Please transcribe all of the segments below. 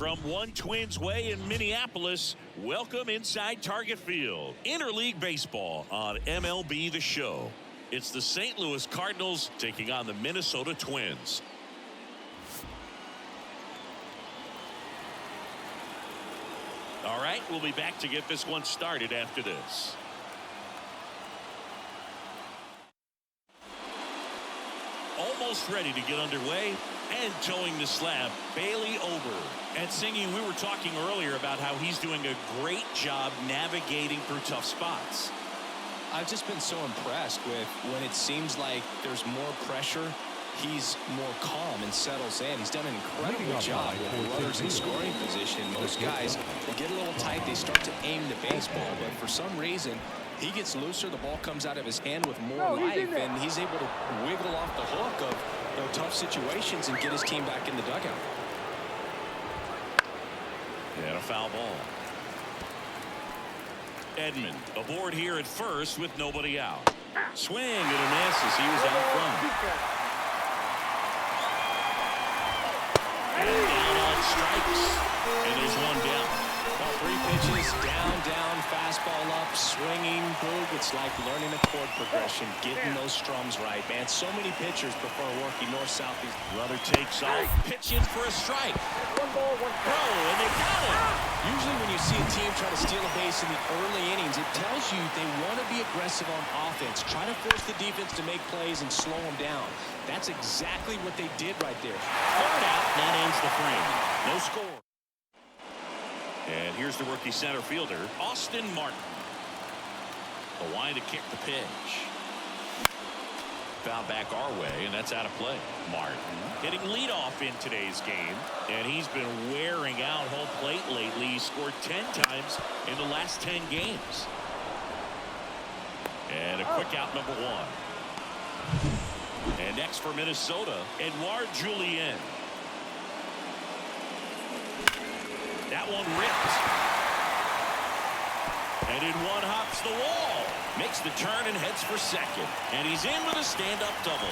from One Twins Way in Minneapolis, welcome inside Target Field. Interleague baseball on MLB The Show. It's the St. Louis Cardinals taking on the Minnesota Twins. All right, we'll be back to get this one started after this. Almost ready to get underway and towing the slab, Bailey Ober. And Singing, we were talking earlier about how he's doing a great job navigating through tough spots. I've just been so impressed with when it seems like there's more pressure, he's more calm and settles in. He's done an incredible job with runners in scoring position. Most guys, they get a little tight, they start to aim the baseball, but for some reason, he gets looser, the ball comes out of his hand with more life, and he's able to wiggle off the hook of tough situations and get his team back in the dugout. And a foul ball. Edmund aboard here at first with nobody out. Swing and a miss as he was out front. And down on strikes. And there's one down. Well, 3 pitches, down, fastball up, swinging, boog. It's like learning a chord progression, getting those strums right, man. So many pitchers prefer working north-south. Runner takes off, pitching for a strike. Throw, and they got it. Usually when you see a team try to steal a base in the early innings, it tells you they want to be aggressive on offense, try to force the defense to make plays and slow them down. That's exactly what they did right there. Third out, that ends the frame. No score. And here's the rookie center fielder, Austin Martin. A line to kick the pitch. Foul back our way, and that's out of play. Martin hitting leadoff in today's game, and he's been wearing out home plate lately. He scored 10 times in the last 10 games. And a quick out, number 1. And next for Minnesota, Edouard Julien. That one ripped. And in one hops the wall. Makes the turn and heads for second. And he's in with a stand-up double.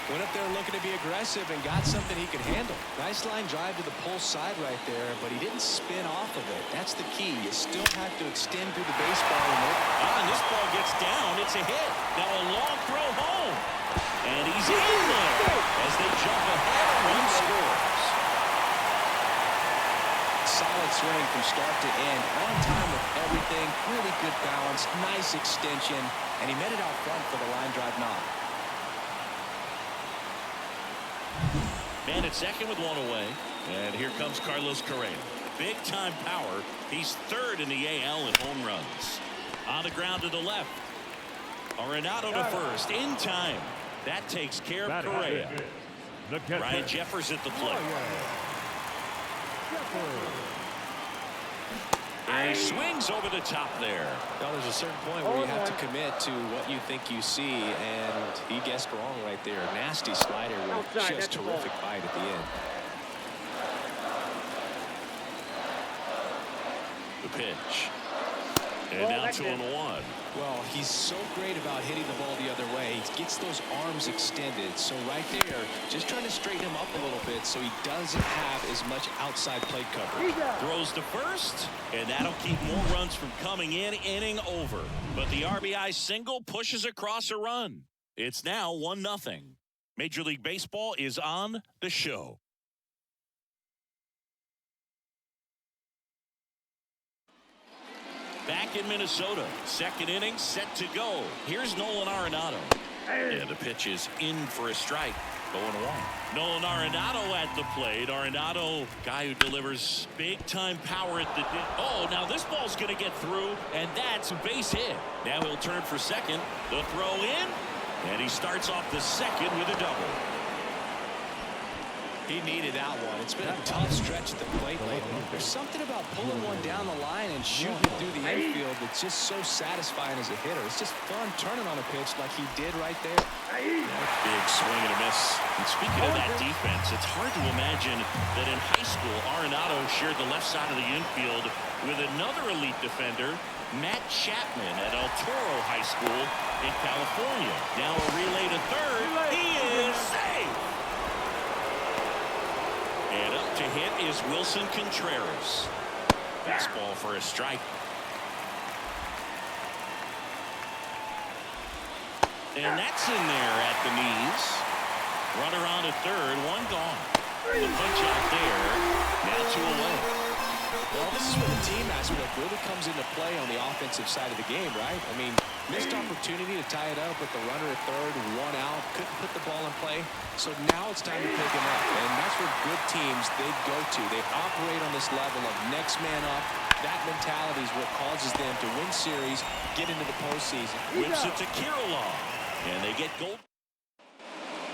Went up there looking to be aggressive and got something he could handle. Nice line drive to the pull side right there, but he didn't spin off of it. That's the key. You still have to extend through the baseball. And this ball gets down. It's a hit. Now a long throw home. And he's in there as they jump ahead and one scores. Solid swing from start to end, on time with everything, really good balance, nice extension, and he met it out front for the line drive knock. Man at second with one away, and here comes Carlos Correa. Big time power. He's third in the AL in home runs. On the ground to the left. Arenado to first in time. That takes care of Correa. Ryan Jeffers at the plate. And he swings over the top there. Well, there's a certain point where you have to commit to what you think you see, and he guessed wrong right there. Nasty slider with just terrific bite at the end. The pitch. And now 2-1. Well, he's so great about hitting the ball the other way. He gets those arms extended. So right there, just trying to straighten him up a little bit so he doesn't have as much outside plate coverage. Throws to first, and that'll keep more runs from coming in, inning over. But the RBI single pushes across a run. It's now 1-0. Major League Baseball is on the show. Back in Minnesota, second inning set to go. Here's Nolan Arenado. And the pitch is in for a strike. 0-1. Nolan Arenado at the plate. Arenado, guy who delivers big time power at the oh, now this ball's going to get through, and that's a base hit. Now he'll turn for second. The throw in, and he starts off the second with a double. He needed that one. It's been a tough stretch at the plate lately. There's something about pulling one down the line and shooting it through the infield that's just so satisfying as a hitter. It's just fun turning on a pitch like he did right there. Big swing and a miss. And speaking of that defense, it's hard to imagine that in high school, Arenado shared the left side of the infield with another elite defender, Matt Chapman at El Toro High School in California. Now a relay to third. He is safe. And up to hit is Willson Contreras. Fastball for a strike. And that's in there at the knees. Runner on at third, one gone. The punch out there. Now 2 away. Well, this is where the team aspect really comes into play on the offensive side of the game, right? I mean, missed opportunity to tie it up with the runner at third, 1 out, couldn't put the ball in play. So now it's time to pick him up, and that's where good teams they go to. They operate on this level of next man up. That mentality is what causes them to win series, get into the postseason. Whips it to Kirilloff, and they get gold.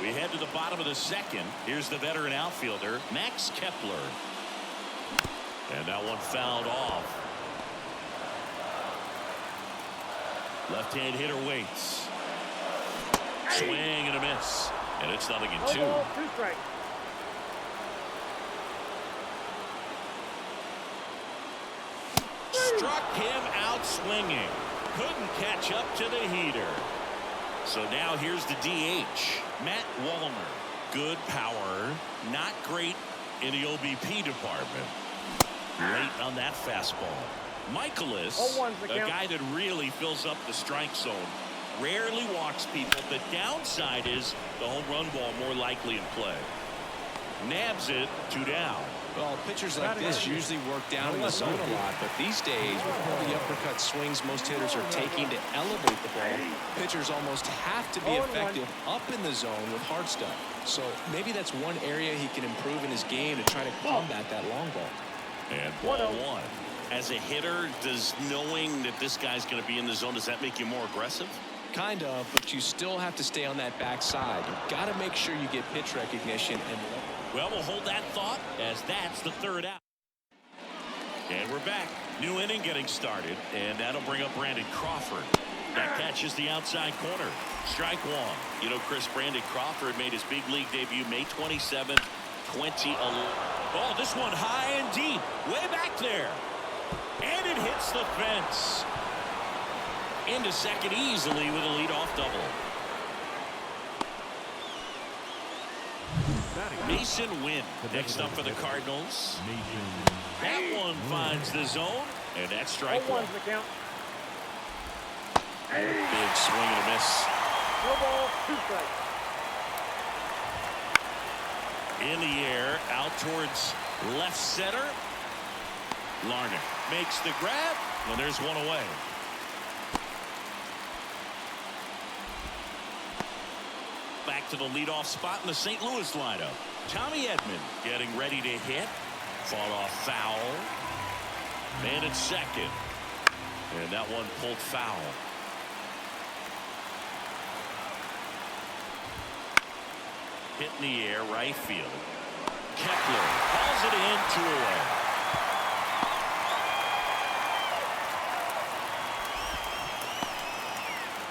We head to the bottom of the second. Here's the veteran outfielder, Max Kepler. And that one fouled off. Left-hand hitter waits. Swing and a miss. And it's 0-2. 2 strikes. Struck him out swinging. Couldn't catch up to the heater. So now here's the DH, Matt Wallner. Good power, not great in the OBP department. Late on that fastball. Michaelis, a guy that really fills up the strike zone. Rarely walks people. The downside is the home run ball more likely in play. Nabs it, 2 down. Well, pitchers like this usually work down in the zone a lot, but these days, with all the uppercut swings most hitters are taking to elevate the ball, pitchers almost have to be effective up in the zone with hard stuff. So maybe that's one area he can improve in his game to try to combat that long ball. And ball 1. As a hitter, does knowing that this guy's going to be in the zone, does that make you more aggressive? Kind of, but you still have to stay on that backside. You've got to make sure you get pitch recognition. And well, we'll hold that thought as that's the 3rd out. And we're back. New inning getting started, and that'll bring up Brandon Crawford. That catches the outside corner. Strike 1. You know, Chris, Brandon Crawford made his big league debut May 27th, 2011. Oh, this one high and deep, way back there. And it hits the fence. Into second easily with a leadoff double. Mason Wynn next up for the Cardinals. That one finds the zone, and that's strike 1. Big swing and a miss. No ball, 2 strikes. In the air, out towards left center. Larner makes the grab, and there's 1 away. Back to the leadoff spot in the St. Louis lineup. Tommy Edman getting ready to hit. Fought off foul. Man at second. And that one pulled foul. Hit in the air, right field. Kepler calls it in, 2 away.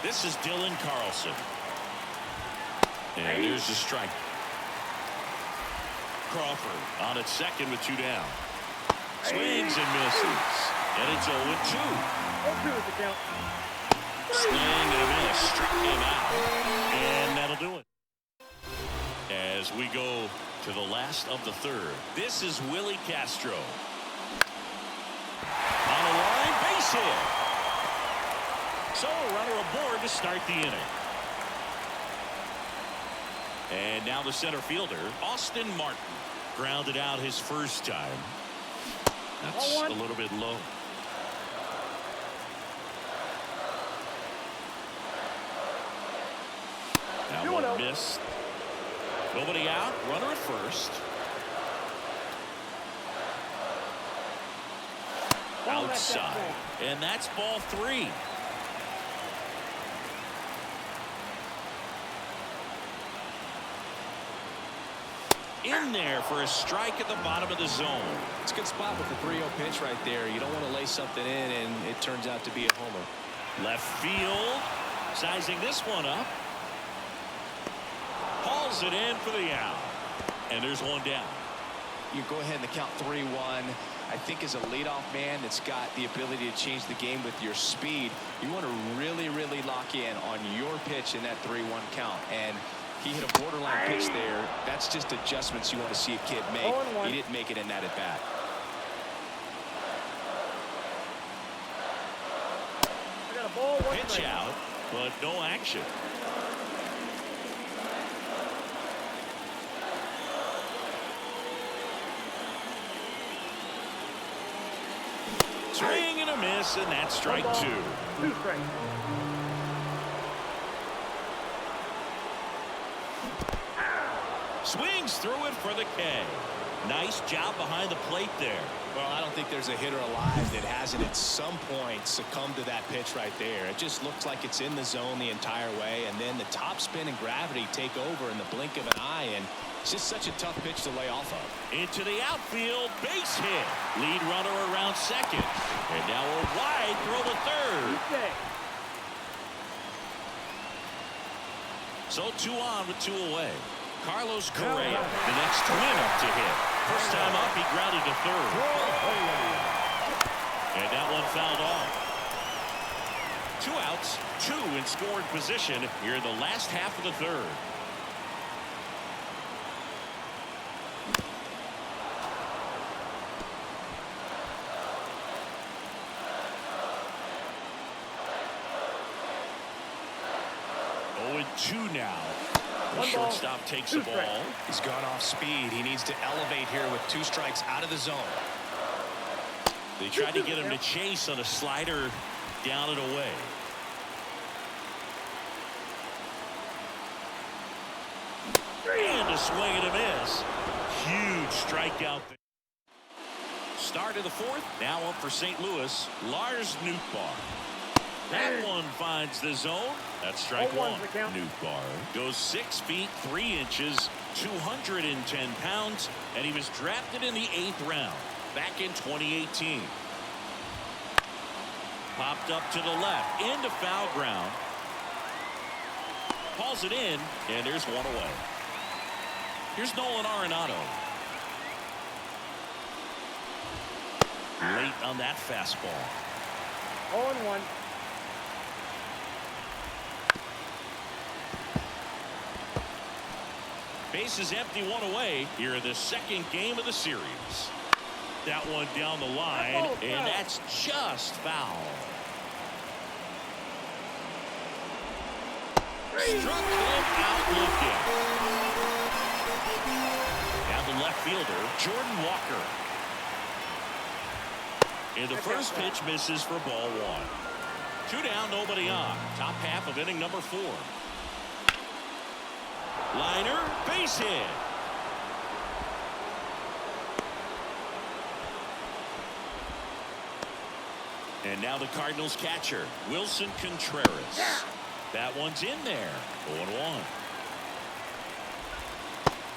This is Dylan Carlson. And here's the strike. Crawford on at second with 2 down. Swings and misses. And it's 0-2. 0-2 is the count. Swing and a miss. Struck him out. And that'll do it. As we go to the last of the 3rd. This is Willi Castro. On the line, base hit. So a runner aboard to start the inning. And now the center fielder, Austin Martin, grounded out his first time. That's a little bit low. Now one missed. Nobody out. Runner at first. Outside. And that's ball 3. In there for a strike at the bottom of the zone. It's a good spot with the 3-0 pitch right there. You don't want to lay something in and it turns out to be a homer. Left field, sizing this one up. Hauls it in for the out. And there's 1 down. You go ahead and count 3-1. I think as a leadoff man that's got the ability to change the game with your speed, you want to really lock in on your pitch in that 3-1 count. And He hit a borderline pitch there. That's just adjustments you want to see a kid make. He didn't make it in that at bat. I got a ball, one Pitch strike. out, but no action. Swing and a miss, and that's strike One ball, 2. 2 strikes. Swings through it for the K. Nice job behind the plate there. Well, I don't think there's a hitter alive that hasn't at some point succumbed to that pitch right there. It just looks like it's in the zone the entire way, and then the top spin and gravity take over in the blink of an eye, and it's just such a tough pitch to lay off of. Into the outfield, base hit. Lead runner around second. And now a wide throw to third. Okay. So 2 on with 2 away. Carlos Correa, the next twin up to hit. First time up, he grounded to third. And that one fouled off. 2 outs, 2 in scoring position here in the last half of the third. Two now. The shortstop takes the ball. He's gone off speed. He needs to elevate here with 2 strikes out of the zone. They tried to get him to chase on a slider down and away. And a swing and a miss. Huge strikeout there. Start of the 4th. Now up for St. Louis, Lars Nootbaar. That one finds the zone. That's strike 1. Nootbaar goes 6 feet 3 inches, 210 pounds, and he was drafted in the 8th round back in 2018. Popped up to the left into foul ground. Calls it in, and there's 1 away. Here's Nolan Arenado. Late on that fastball. 0-1. Base is empty, 1 away here in the 2nd game of the series. That one down the line, and that's just foul. Struck him out looking. Now the left fielder, Jordan Walker. And the first pitch misses for ball 1. 2 down, nobody on. Top half of inning number 4. Liner, base hit. And now the Cardinals catcher, Willson Contreras. That one's in there. 0-1.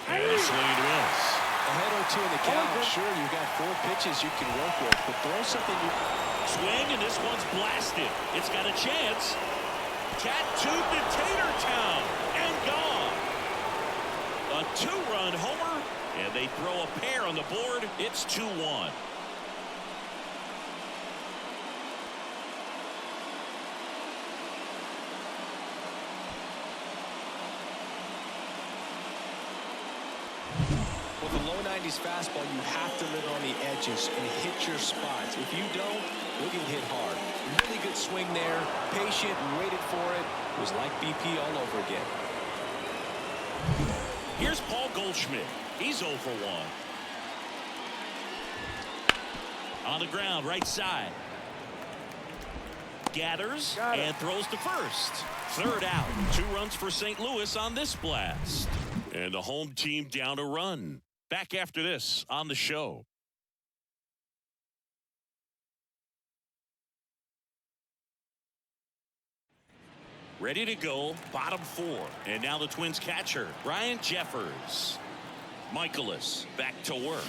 And a swing and a miss. Ahead 0-2 in the count. Sure, you've got 4 pitches you can work with, but throw something you... Swing, and this one's blasted. It's got a chance. Tattooed to Tatertown and gone. A 2-run homer, and they throw a pair on the board. It's 2-1. With a low 90s fastball, you have to live on the edges and hit your spots. If you don't, you'll get hit hard. Really good swing there. Patient and waited for it. It was like BP all over again. Here's Paul Goldschmidt. He's 0 for 1. On the ground, right side. Gathers and throws to first. 3rd out. 2 runs for St. Louis on this blast. And the home team down a run. Back after this on the show. Ready to go, bottom 4. And now the Twins catcher, Ryan Jeffers. Michaelis back to work.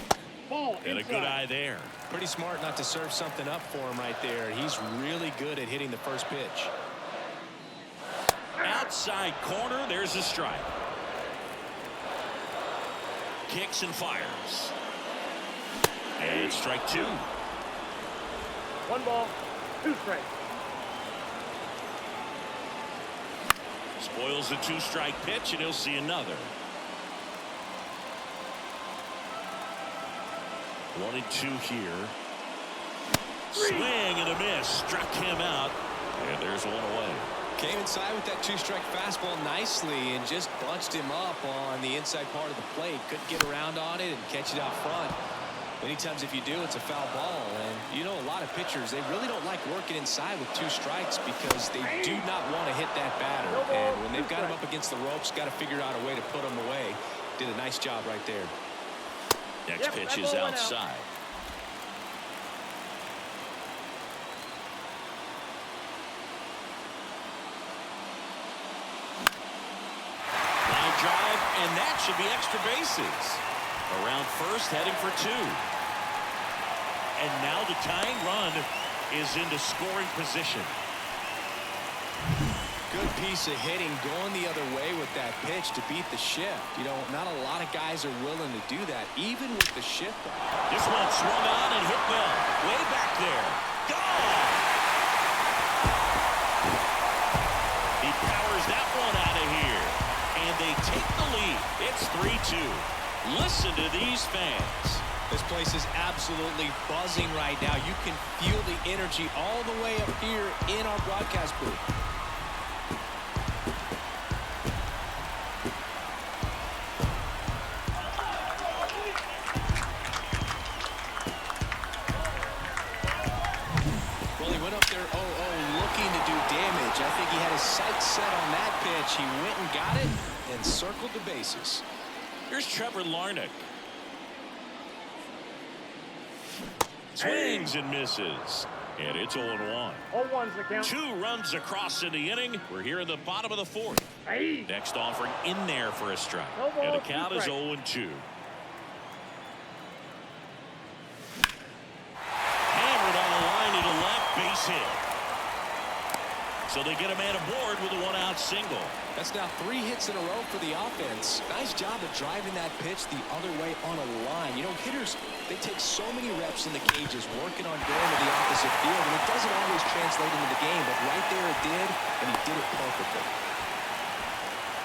And a good eye there. Pretty smart not to serve something up for him right there. He's really good at hitting the first pitch. Outside corner, there's a strike. Kicks and fires. And strike 2. 1 ball, 2 strikes. Spoils the 2-strike pitch, and he'll see another. 1-2 here. Swing and a miss. Struck him out. And there's one away. Came inside with that 2-strike fastball nicely and just bunched him up on the inside part of the plate. Couldn't get around on it and catch it out front. Many times if you do, it's a foul ball. And you know, a lot of pitchers, they really don't like working inside with 2 strikes because they do not want to hit that batter. And when they've got him up against the ropes, got to figure out a way to put him away. Did a nice job right there. Next pitch is outside. Line drive, and that should be extra bases. Around first, heading for 2. And now the tying run is into scoring position. Good piece of hitting going the other way with that pitch to beat the shift. You know, not a lot of guys are willing to do that, even with the shift. This one swung on and hit well. Way back there. Gone! He powers that one out of here. And they take the lead. It's 3-2. Listen to these fans. This place is absolutely buzzing right now. You can feel the energy all the way up here in our broadcast booth. Well, he went up there 0-0 looking to do damage. I think he had his sights set on that pitch. He went and got it and circled the bases. Here's Trevor Larnach. Swings and misses. And it's 0-1. 0-1's the count. 2 runs across in the inning. We're here in the bottom of the 4th. Next offering in there for a strike. No ball, and the count is 0-2. Hammered on the line to the left, base hit. So they get a man aboard with a 1-out single. That's now 3 hits in a row for the offense. Nice job of driving that pitch the other way on a line. You know, hitters, they take so many reps in the cages working on going to the opposite field, and it doesn't always translate into the game, but right there it did, and he did it perfectly.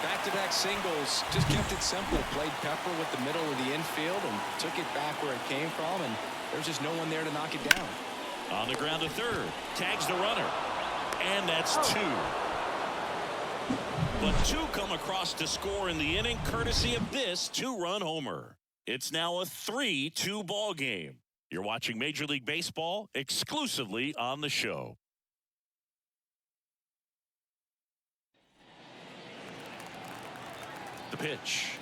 Back-to-back singles, just kept it simple. Played pepper with the middle of the infield and took it back where it came from, and there's just no one there to knock it down. On the ground to third. Tags the runner. And that's 2. But 2 come across to score in the inning, courtesy of this 2-run homer. It's now a 3-2 ball game. You're watching Major League Baseball exclusively on the show. The pitch.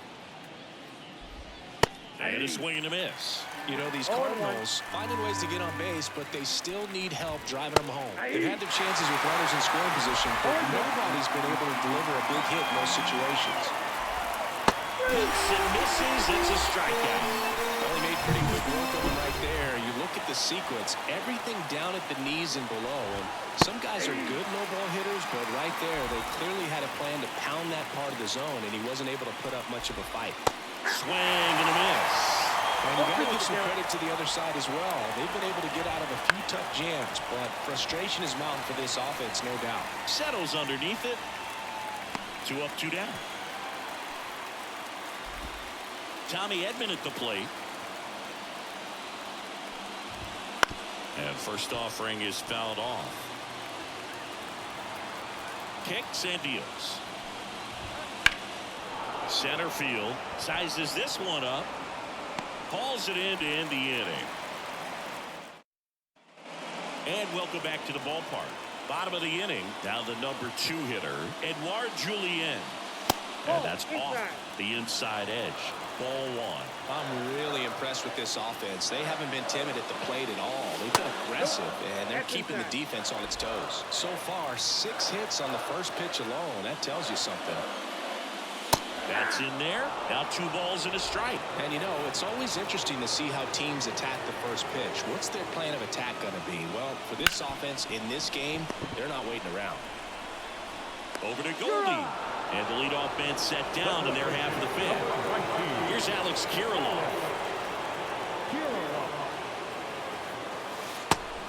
And a swing and a miss. You know, these Cardinals finding ways to get on base, but they still need help driving them home. They've had their chances with runners in scoring position, but nobody's been able to deliver a big hit in those situations. Hits and misses. It's a strikeout. Well, he made pretty good work of them right there. You look at the sequence, everything down at the knees and below. And some guys are good low ball hitters, but right there, they clearly had a plan to pound that part of the zone, and he wasn't able to put up much of a fight. Swing and a miss. And you got to give some credit to the other side as well. They've been able to get out of a few tough jams, but frustration is mounting for this offense, no doubt. Settles underneath it. 2 up, 2 down. Tommy Edman at the plate. And first offering is fouled off. Kicks and deals. Center field sizes this one up. Hauls it in to end the inning. And welcome back to the ballpark. Bottom of the inning, down the number 2 hitter, Edouard Julien. And that's off the inside edge. Ball 1. I'm really impressed with this offense. They haven't been timid at the plate at all. They've been aggressive, and they're keeping the defense on its toes. So far, 6 hits on the first pitch alone. That tells you something. That's in there. Now 2 balls and a strike. And you know, it's always interesting to see how teams attack the first pitch. What's their plan of attack going to be? Well, for this offense in this game, they're not waiting around. Over to Goldie. And the leadoff man set down in their half of the 5th. Here's Alex Kirilloff.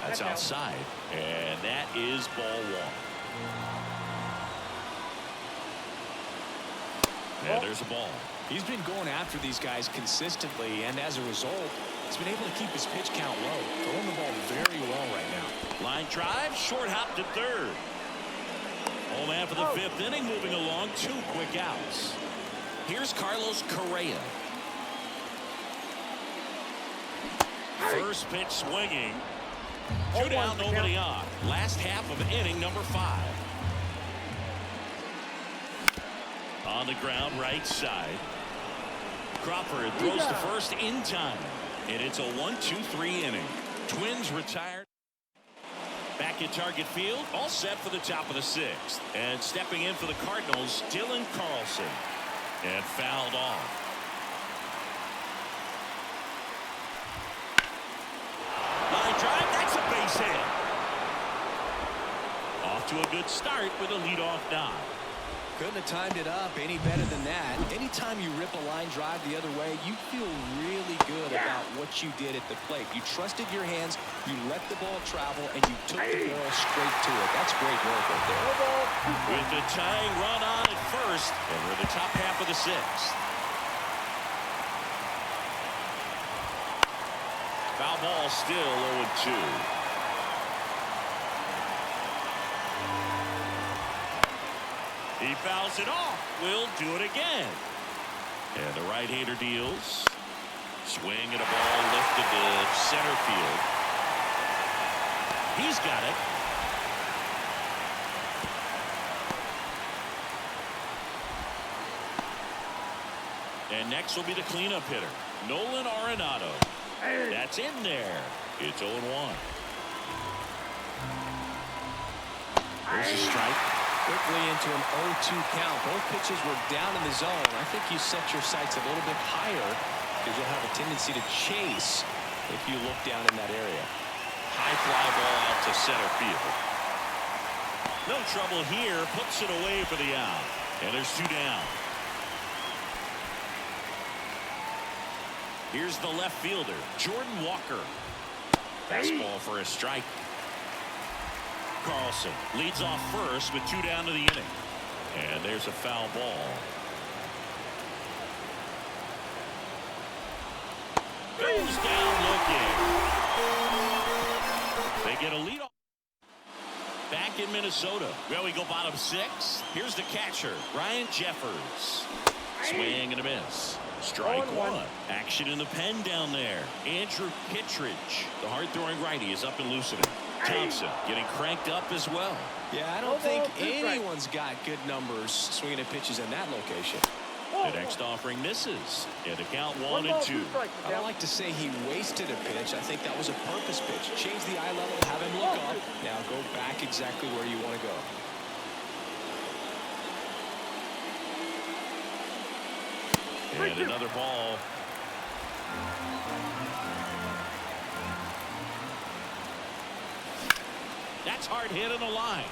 That's outside. And that is ball 1. And there's a ball. He's been going after these guys consistently, and as a result, he's been able to keep his pitch count low. Throwing the ball very well right now. Line drive, short hop to third. Home after the fifth inning, moving along, 2 quick outs. Here's Carlos Correa. First pitch swinging. 2 down, nobody on. Last half of inning number 5. On the ground, right side. Crawford throws to first in time. And it's a 1-2-3 inning. Twins retired. Back at target field, all set for the top of the 6th. And stepping in for the Cardinals, Dylan Carlson. And fouled off. Line drive, that's a base hit. Off to a good start with a leadoff knock. Couldn't have timed it up any better than that. Anytime you rip a line drive the other way, you feel really good about what you did at the plate. You trusted your hands, you let the ball travel, and you took the ball straight to it. That's great work right there. With the tying run on at first, and we're in the top half of the 6th. Foul ball, still 0-2. He fouls it off. Will do it again. And the right-hander deals. Swing and a ball lifted to center field. He's got it. And next will be the cleanup hitter, Nolan Arenado. That's in there. It's 0-1. There's a strike. Quickly into an 0-2 count. Both pitches were down in the zone. I think you set your sights a little bit higher because you'll have a tendency to chase if you look down in that area. High fly ball out to center field. No trouble here. Puts it away for the out. And there's 2 down. Here's the left fielder, Jordan Walker. Fastball for a strike. Carlson leads off first with 2 down to the inning. And there's a foul ball. Goes down looking. They get a lead off. Back in Minnesota. Well, we go bottom 6. Here's the catcher, Ryan Jeffers. Swing and a miss. Strike 1. Action in the pen down there. Andrew Kittredge, the hard-throwing righty, is up and loosening. Thompson getting cranked up as well. Yeah, I don't think anyone's got good numbers swinging at pitches in that location. The next offering misses. And the count 1-2. I don't like to say he wasted a pitch. I think that was a purpose pitch. Change the eye level, have him look up. Now go back exactly where you want to go. And another ball. That's hard hit on the line.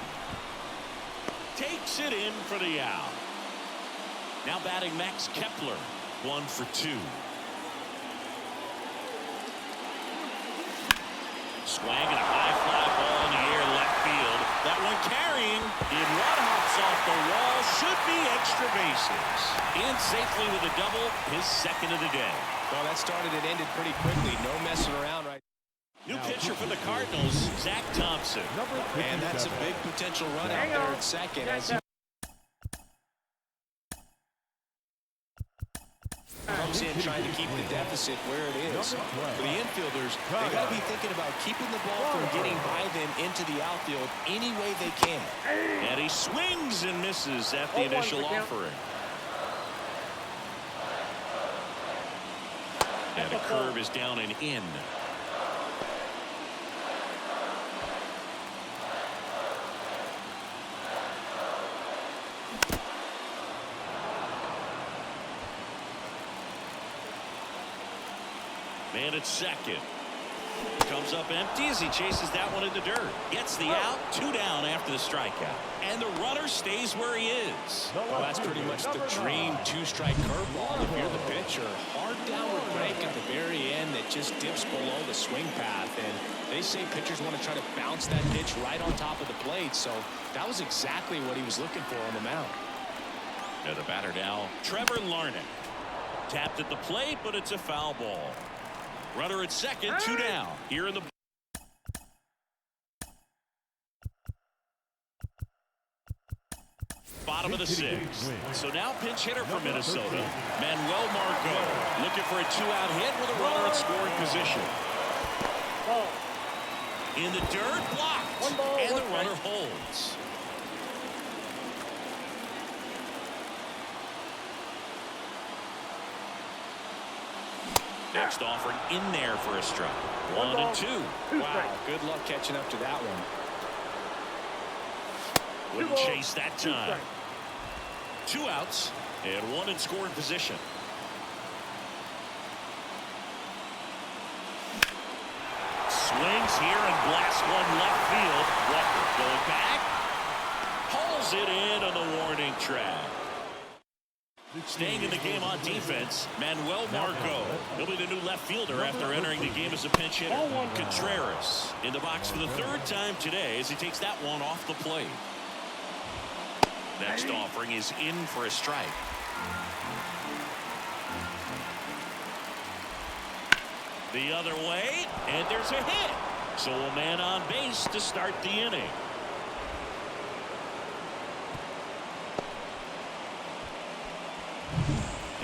Takes it in for the out. Now batting Max Kepler, 1 for 2. Swing and a high fly ball in the air left field. That one carrying. Edouard hops off the wall. Should be extra bases. In safely with a double, his 2nd of the day. Well, that started and ended pretty quickly. No messing around right. New pitcher for the Cardinals, Zach Thompson. And that's a big potential run out there at second as he comes in trying to keep the deficit where it is. For the infielders, they got to be thinking about keeping the ball from getting by them into the outfield any way they can. And he swings and misses at the initial offering. And the curve is down and in. Man at second. Comes up empty as he chases that one in the dirt. Gets the out. 2 down after the strikeout. And the runner stays where he is. Well, that's pretty much the dream 2-strike curveball if you're the pitcher. Hard downward break at the very end that just dips below the swing path. And they say pitchers want to try to bounce that pitch right on top of the plate. So that was exactly what he was looking for on the mound. And the batter now, Trevor Larnach. Tapped at the plate, but it's a foul ball. Runner at second, 2 down. Here in the bottom of the 6th. So now pinch hitter for Minnesota, Manuel Margot, looking for a 2-out hit with a runner in scoring position. In the dirt, blocked, and the runner holds. Next offering in there for a strike. 1 and 2. Wow, good luck catching up to that one. Wouldn't chase that time. 2 outs and 1 in scoring position. Swings here and blasts one left field. Walker going back. Pulls it in on the warning track. Staying in the game on defense, Manuel Margot. He'll be the new left fielder after entering the game as a pinch hitter. Contreras in the box for the 3rd time today as he takes that one off the plate. Next offering is in for a strike. The other way, and there's a hit. So a man on base to start the inning.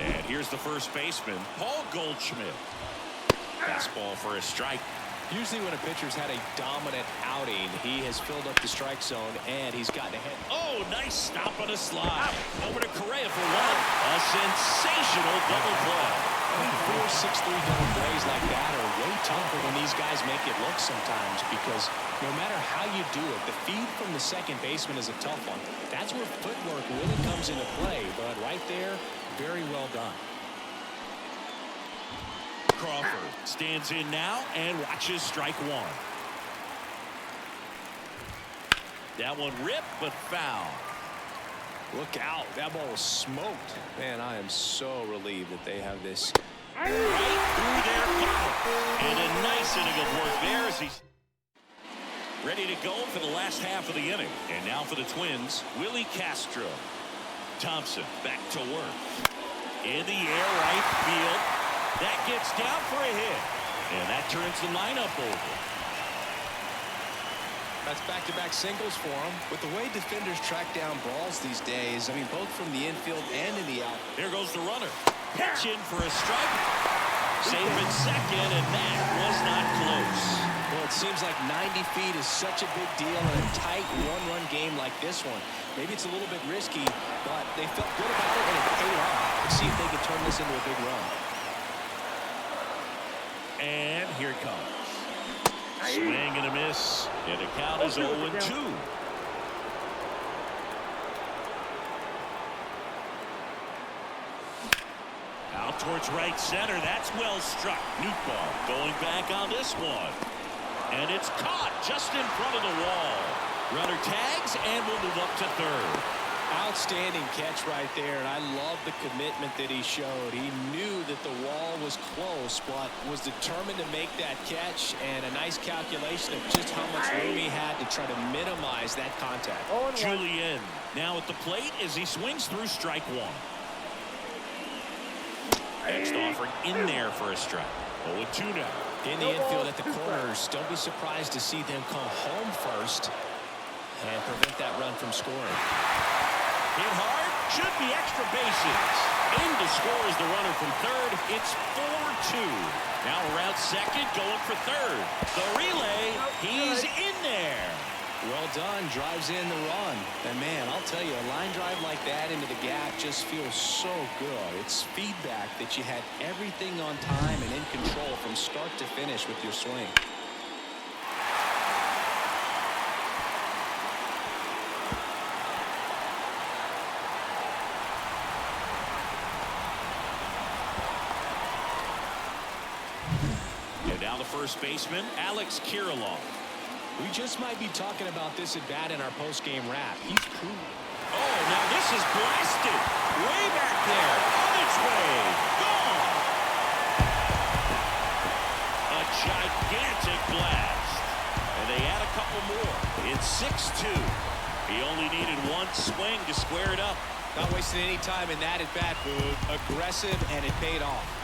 And here's the first baseman, Paul Goldschmidt. Fastball for a strike. Usually when a pitcher's had a dominant outing, he has filled up the strike zone and he's gotten ahead. Oh, nice stop on a slide. Over to Correa for 1. A sensational double play. I mean, 4-6-3 double plays like that are way tougher than these guys make it look sometimes, because no matter how you do it, the feed from the second baseman is a tough one. That's where footwork really comes into play, but right there, very well done. Crawford stands in now and watches strike 1. That one ripped, but foul. Look out. That ball was smoked. Man, I am so relieved that they have this right through their pocket. And a nice inning of work there as he's ready to go for the last half of the inning. And now for the Twins, Willi Castro. Thompson back to work. In the air, right field. That gets down for a hit. And that turns the lineup over. That's back-to-back singles for him. With the way defenders track down balls these days, I mean, both from the infield and in the out. Here goes the runner. Pitch in for a strike. Safe at second, and that was not close. Well, it seems like 90 feet is such a big deal in a tight one-run game like this one. Maybe it's a little bit risky, but they felt good about it, and it paid off. Let's see if they can turn this into a big run. And here it comes. Swing and a miss. And the count is 0-2. Out towards right center. That's well struck. Newtbar going back on this one. And it's caught just in front of the wall. Runner tags and will move up to 3rd. Outstanding catch right there, and I love the commitment that he showed. He knew that the wall was close, but was determined to make that catch, and a nice calculation of just how much room he had to try to minimize that contact. Julien now at the plate as he swings through strike 1. Next offering in there for a strike. 0-2 now. In the infield at the corners, don't be surprised to see them come home first and prevent that run from scoring. Hit hard, should be extra bases. In to score is the runner from 3rd. It's 4-2. Now around second, going for 3rd. The relay, he's in there. Well done, drives in the run. And man, I'll tell you, a line drive like that into the gap just feels so good. It's feedback that you had everything on time and in control from start to finish with your swing. Now the first baseman, Alex Kirilloff. We just might be talking about this at bat in our post-game wrap. He's proven. Oh, now this is blasted. Way back there. On its way. Gone. A gigantic blast. And they add a couple more. It's 6-2. He only needed one swing to square it up. Not wasting any time in that at-bat, Boog. Aggressive, and it paid off.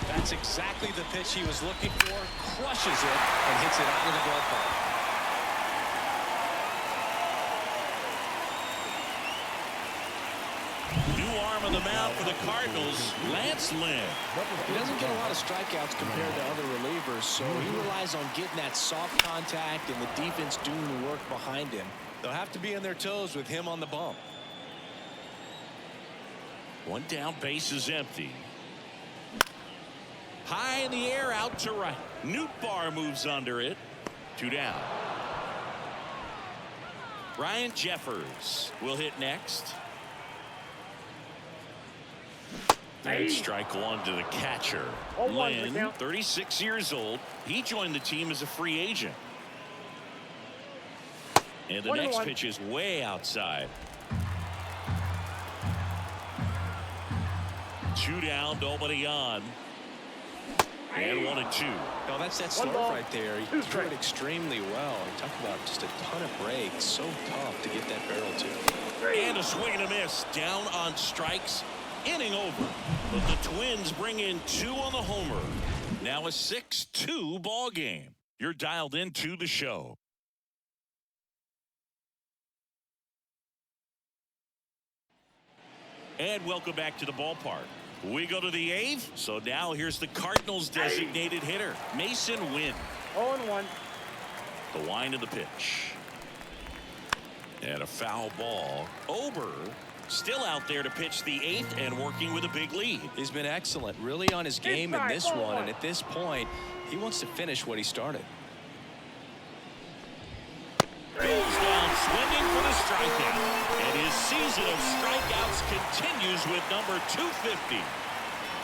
That's exactly the pitch he was looking for. Crushes it and hits it out of the ballpark. New arm on the mound for the Cardinals, Lance Lynn. He doesn't get a lot of strikeouts compared to other relievers, so he relies on getting that soft contact and the defense doing the work behind him. They'll have to be on their toes with him on the bump. One down, base is empty. High in the air, out to right. Nootbaar moves under it. 2 down. Ryan Jeffers will hit next. And strike one to the catcher. Lynn, 36 years old. He joined the team as a free agent. And the next pitch is way outside. 2 down, nobody on. And 1-2. No, that's that stuff right there. He threw it extremely well. He talked about just a ton of breaks. So tough to get that barrel to. And a swing and a miss. Down on strikes. Inning over. But the Twins bring in 2 on the homer. Now a 6-2 ball game. You're dialed into the show. And welcome back to the ballpark. We go to the 8th. So now here's the Cardinals designated hitter, Mason Wynn. 0-1. The wind of the pitch. And a foul ball. Ober still out there to pitch the 8th and working with a big lead. He's been excellent, really on his game in this one. And at this point, he wants to finish what he started. Goes down swinging for the strikeout. And his season of strikeouts continues with number 250.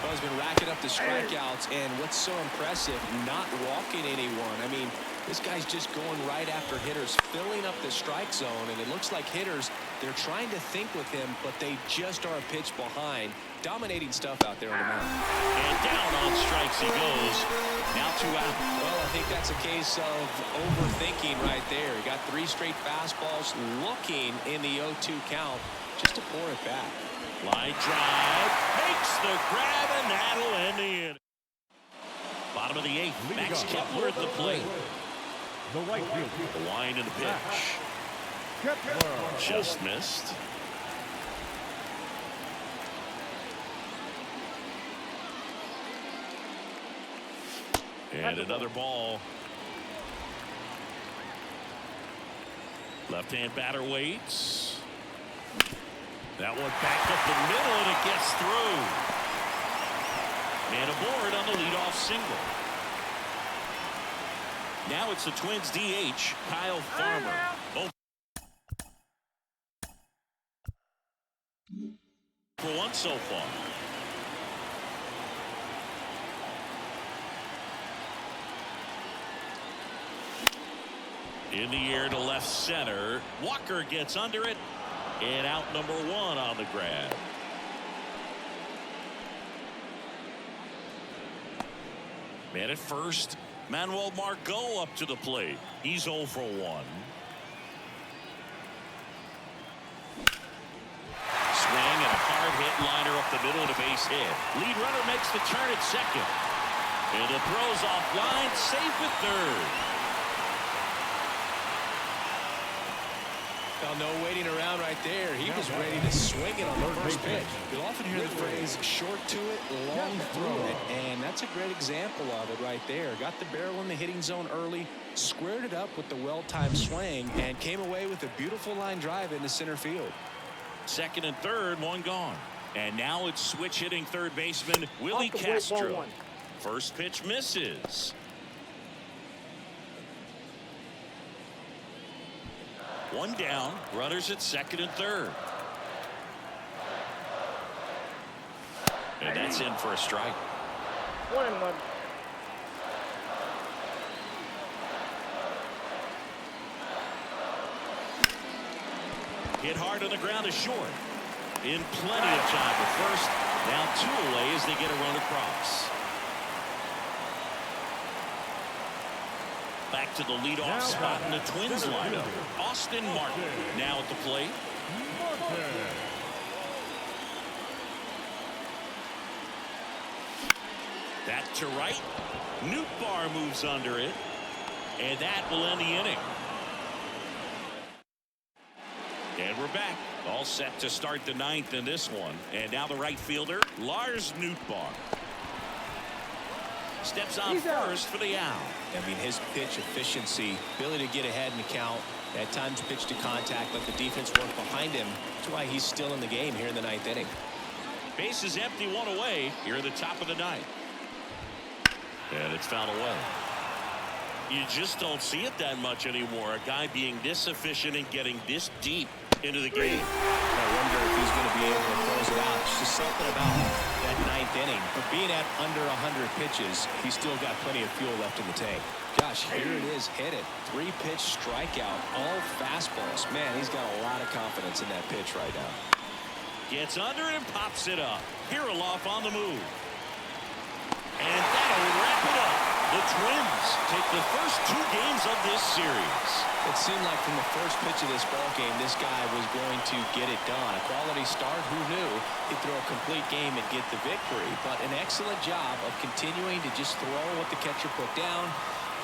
Well, he's been racking up the strikeouts, and what's so impressive, not walking anyone. I mean, this guy's just going right after hitters, filling up the strike zone, and it looks like hitters, they're trying to think with him, but they just are a pitch behind. Dominating stuff out there on the mound. And down on strikes he goes. Now 2 out. Well, I think that's a case of overthinking right there. He got 3 straight fastballs, looking in the 0-2 count just to pour it back. Line drive, makes the grab, and that'll end the inning. Bottom of the 8th, Max Kepler at the plate. The right field. The wind and the pitch. Just missed. And another ball. Left-hand batter waits. That one back up the middle, and it gets through. Man aboard on the leadoff single. Now it's the Twins DH, Kyle Farmer. Oh. For 1 so far. In the air to left center. Walker gets under it. And out number 1 on the grab. Man at first. Manuel Margot up to the plate. He's 0 for 1. Swing and a hard hit liner up the middle and a base hit. Lead runner makes the turn at second. And the throw's offline, safe at third. Well, no waiting around right there. He was ready to swing it on the first pitch. You'll often hear the phrase short to it, long throw it, and that's a great example of it right there. Got the barrel in the hitting zone early, squared it up with the well-timed swing, and came away with a beautiful line drive into center field. Second and third, 1 gone. And now it's switch hitting third baseman Willi Castro. First pitch misses. 1 down, runners at second and third. And that's in for a strike. 1-1. Hit hard on the ground is short. in plenty of time at first. Now 2 away as they get a run across. Back to the leadoff spot in the Twins lineup. Austin Martin now at the plate. That to right. Nootbaar moves under it. And that will end the inning. And we're back. All set to start the 9th in this one. And now the right fielder, Lars Nootbaar. Steps on first for the out. I mean, his pitch efficiency, ability to get ahead in the count, at times pitch to contact, let the defense work behind him. That's why he's still in the game here in the 9th inning. Base is empty, 1 away here at the top of the 9th. And it's fouled away. You just don't see it that much anymore. A guy being this efficient and getting this deep into the game. I wonder if he's going to be able to close it out. It's just something about that 9th inning. But being at under 100 pitches, he's still got plenty of fuel left in the tank. Gosh, here it is. Hit it. 3-pitch strikeout. All fastballs. Man, he's got a lot of confidence in that pitch right now. Gets under it and pops it up. Kirilloff on the move. And that'll wrap it up. The Twins take the first 2 games of this series. It seemed like from the first pitch of this ball game, this guy was going to get it done. A quality start, who knew? He'd throw a complete game and get the victory. But an excellent job of continuing to just throw what the catcher put down.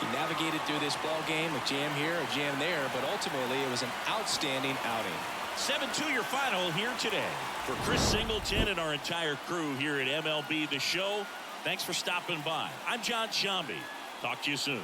He navigated through this ball game, a jam here, a jam there, but ultimately it was an outstanding outing. 7-2 your final here today. For Chris Singleton and our entire crew here at MLB The Show, thanks for stopping by. I'm John Shambi. Talk to you soon.